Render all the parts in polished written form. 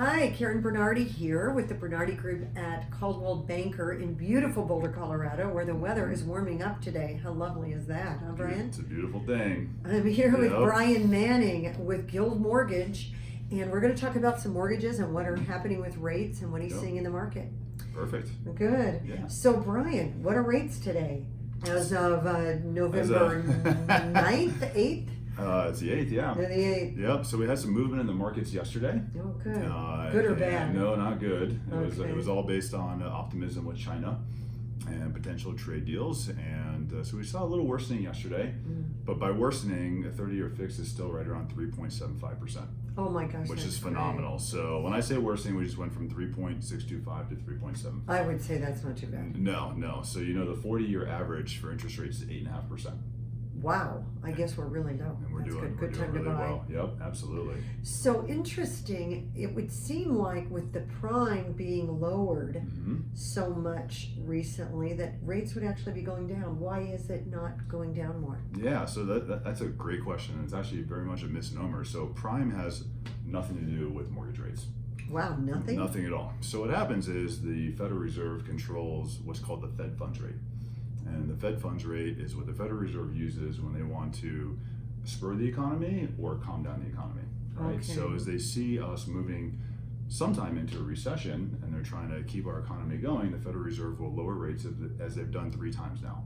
Hi, Karen Bernardi here with the Bernardi Group at Coldwell Banker in beautiful Boulder, Colorado, where the weather is warming up today. How lovely is that, huh, Brian? It's a beautiful thing. I'm here with Yep. Brian Manning with Guild Mortgage, and we're going to talk about some mortgages and what are happening with rates and what he's Yep. seeing in the market. Perfect. Good. Yeah. So, Brian, what are rates today as of November 9th, 8th? It's the 8th, yeah. The 8th. Yep. So we had some movement in the markets yesterday. Oh, good. Good or and bad? No, not good. Okay. It was all based on optimism with China and potential trade deals. And so we saw a little worsening yesterday. But by worsening, a 30-year fix is still right around 3.75%. Oh my gosh. Which that's is phenomenal. great. So when I say worsening, we just went from 3.625 to 3.7. I would say that's not too bad. No. So the 40-year average for interest rates is 8.5%. Wow, I guess we're really low. And we're That's doing, good. Good time really to buy. well. Yep, absolutely. So interesting. It would seem like with the prime being lowered Mm-hmm. so much recently that rates would actually be going down. Why is it not going down more? Yeah, so that's a great question. It's actually very much a misnomer. So prime has nothing to do with mortgage rates. Wow, nothing? Nothing at all. So what happens is the Federal Reserve controls what's called the Fed funds rate. And the Fed funds rate is what the Federal Reserve uses when they want to spur the economy or calm down the economy. Right? Okay. So as they see us moving sometime into a recession and they're trying to keep our economy going, the Federal Reserve will lower rates as they've done 3 times now.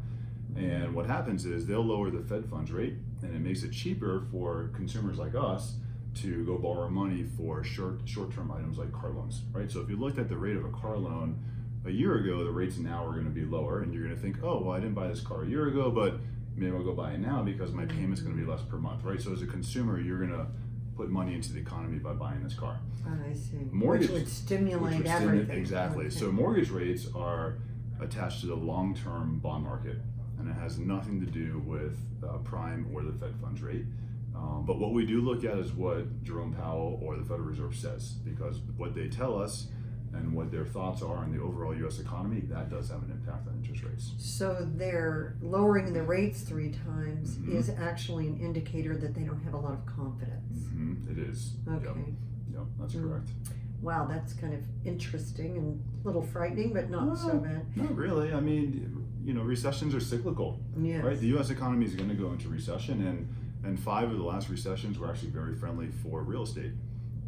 And what happens is they'll lower the Fed funds rate, and it makes it cheaper for consumers like us to go borrow money for short-term items like car loans. Right? So if you looked at the rate of a car loan a year ago, the rates now are going to be lower, and you're going to think, oh, well, I didn't buy this car a year ago, but maybe I'll go buy it now because my payment's going to be less per month, right? So as a consumer, you're going to put money into the economy by buying this car. I see. Mortgage, which would stimulate which would everything. Exactly. Okay. So mortgage rates are attached to the long-term bond market, and it has nothing to do with prime or the Fed funds rate. But what we do look at is what Jerome Powell or the Federal Reserve says, because what they tell us and what their thoughts are on the overall U.S. economy, that does have an impact on interest rates. So they're lowering the rates 3 times Mm-hmm. is actually an indicator that they don't have a lot of confidence. Mm-hmm. It is. Okay. Yep, that's correct. Wow, that's kind of interesting and a little frightening, but not so bad. Not really. I mean, recessions are cyclical, Yes. right? The U.S. economy is going to go into recession, and 5 of the last recessions were actually very friendly for real estate.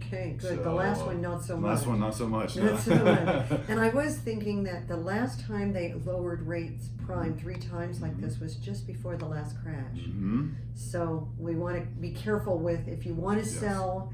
Okay, good. So, the last one, not so much. Last one, not so much. Not so much. And I was thinking that the last time they lowered rates prime 3 times like this was just before the last crash. Mm-hmm. So we want to be careful with, if you want to Yes. sell,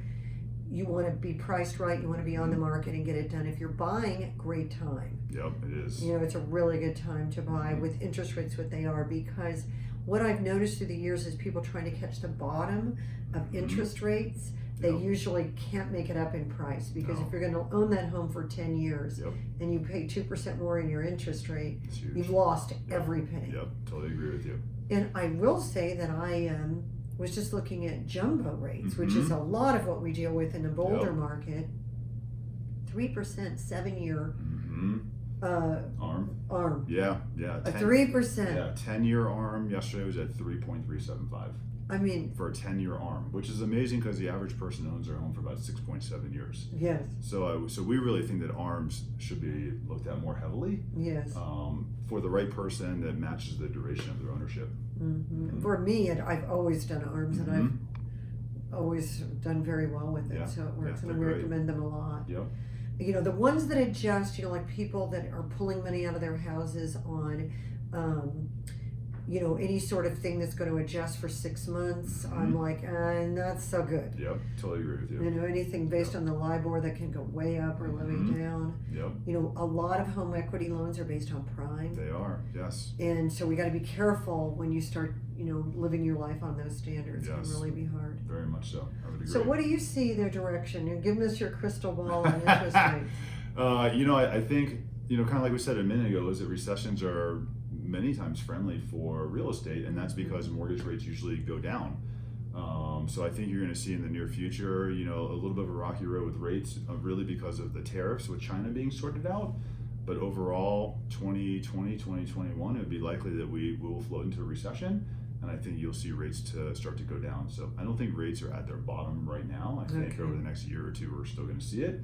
you want to be priced right, you want to be on the market and get it done. If you're buying, great time. Yep, it is. It's a really good time to buy with interest rates what they are, because what I've noticed through the years is people trying to catch the bottom of interest rates. They Yep. usually can't make it up in price, because No. if you're going to own that home for 10 years Yep. and you pay 2% more in your interest rate, It's huge. you've lost every penny. Yep, totally agree with you. And I will say that I was just looking at jumbo rates, which is a lot of what we deal with in the Boulder Yep. market. 3% 7-year Mm-hmm. ARM. Yeah. A 3%. Yeah, 10-year ARM yesterday was at 3.375 I mean, for a 10-year ARM, which is amazing because the average person owns their home for about 6.7 years. yes, So we really think that ARMs should be looked at more heavily yes. for the right person that matches the duration of their ownership. For me, I've always done ARMs, and I've always done very well with it, Yeah. so it works, Yeah, and I they're great. recommend them a lot. Yep. The ones that adjust, like people that are pulling money out of their houses on, any sort of thing that's going to adjust for 6 months, I'm like, not so good. Yep, totally agree with you. Anything based on the LIBOR that can go way up or way down. Yep, A lot of home equity loans are based on prime. they are, yes. And so we got to be careful when you start, living your life on those standards. It Yes. can really be hard. Very much so, I would agree. So what do you see their direction? And give us your crystal ball on interest rates. I think, kind of like we said a minute ago, is that recessions are many times friendly for real estate, and that's because mortgage rates usually go down. So I think you're going to see in the near future, a little bit of a rocky road with rates, really because of the tariffs with China being sorted out. But overall, 2020, 2021, it would be likely that we will float into a recession. and I think you'll see rates to start to go down. So I don't think rates are at their bottom right now. I think Okay. over the next year or two, we're still going to see it.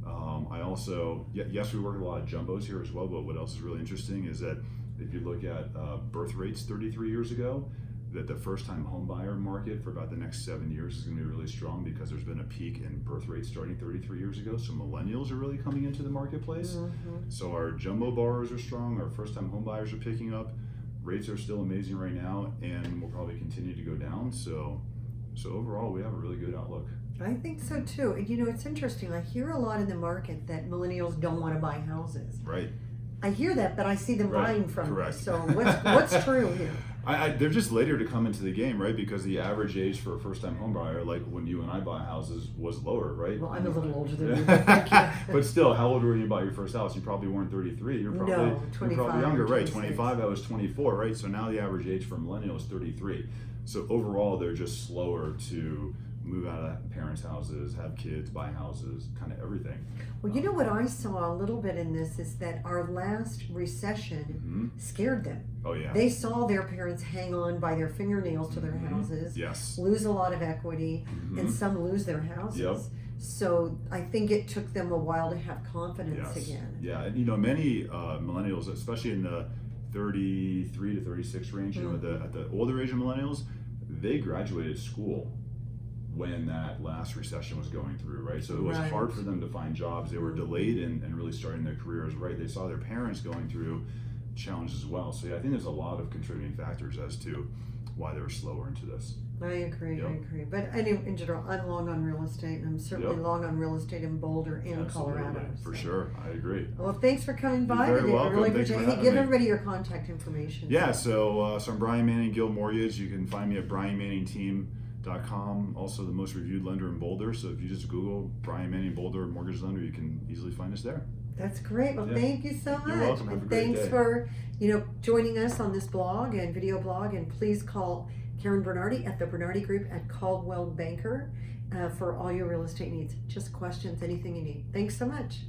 I also, yes, we work with a lot of jumbos here as well, but what else is really interesting is that if you look at birth rates 33 years ago, that the first-time home buyer market for about the next 7 years is going to be really strong because there's been a peak in birth rates starting 33 years ago. So millennials are really coming into the marketplace. So our jumbo borrowers are strong, our first-time home buyers are picking up. Rates are still amazing right now, and will probably continue to go down. So overall, we have a really good outlook. I think so too. And it's interesting. I hear a lot in the market that millennials don't want to buy houses. Right. I hear that, but I see them Right. buying from Correct. us. So what's true here? They're just later to come into the game, right? Because the average age for a first-time home buyer, like when you and I buy houses, was lower, right? Well, I'm a little older than you, but thank you. But still, how old were you when you bought your first house? You probably weren't 33. You're probably, No, you're 25 probably younger, or right? 26. 25, I was 24, right? So now the average age for millennials is 33. So overall, they're just slower to move out of parents' houses, have kids, buy houses, kind of everything. Well, what I saw a little bit in this is that our last recession scared them. Oh yeah. They saw their parents hang on by their fingernails to their houses, Yes. lose a lot of equity, and some lose their houses. Yep. So I think it took them a while to have confidence again. Yeah, and many millennials, especially in the 33 to 36 range, at the older age of millennials, they graduated school when that last recession was going through, right? So it was hard for them to find jobs. They were delayed in really starting their careers, right? They saw their parents going through challenges as well. So yeah, I think there's a lot of contributing factors as to why they were slower into this. I agree. Yep. I agree. But in general, I'm long on real estate, and I'm certainly long on real estate in Boulder and Absolutely. Colorado. For so. sure, I agree. Well, thanks for coming by You're very today. welcome. I really Thanks appreciate for it. Hey, having give me. everybody your contact information. Yeah, so I'm Brian Manning, Guild Mortgage. You can find me at brianmanningteam.com. Also the most reviewed lender in Boulder. So if you just Google Brian Manning Boulder Mortgage Lender, you can easily find us there. That's great. Well, thank you so much. You're welcome. Have a And great thanks day. for joining us on this blog and video blog. And please call Karen Bernardi at the Bernardi Group at Caldwell Banker for all your real estate needs. Just questions, anything you need. Thanks so much.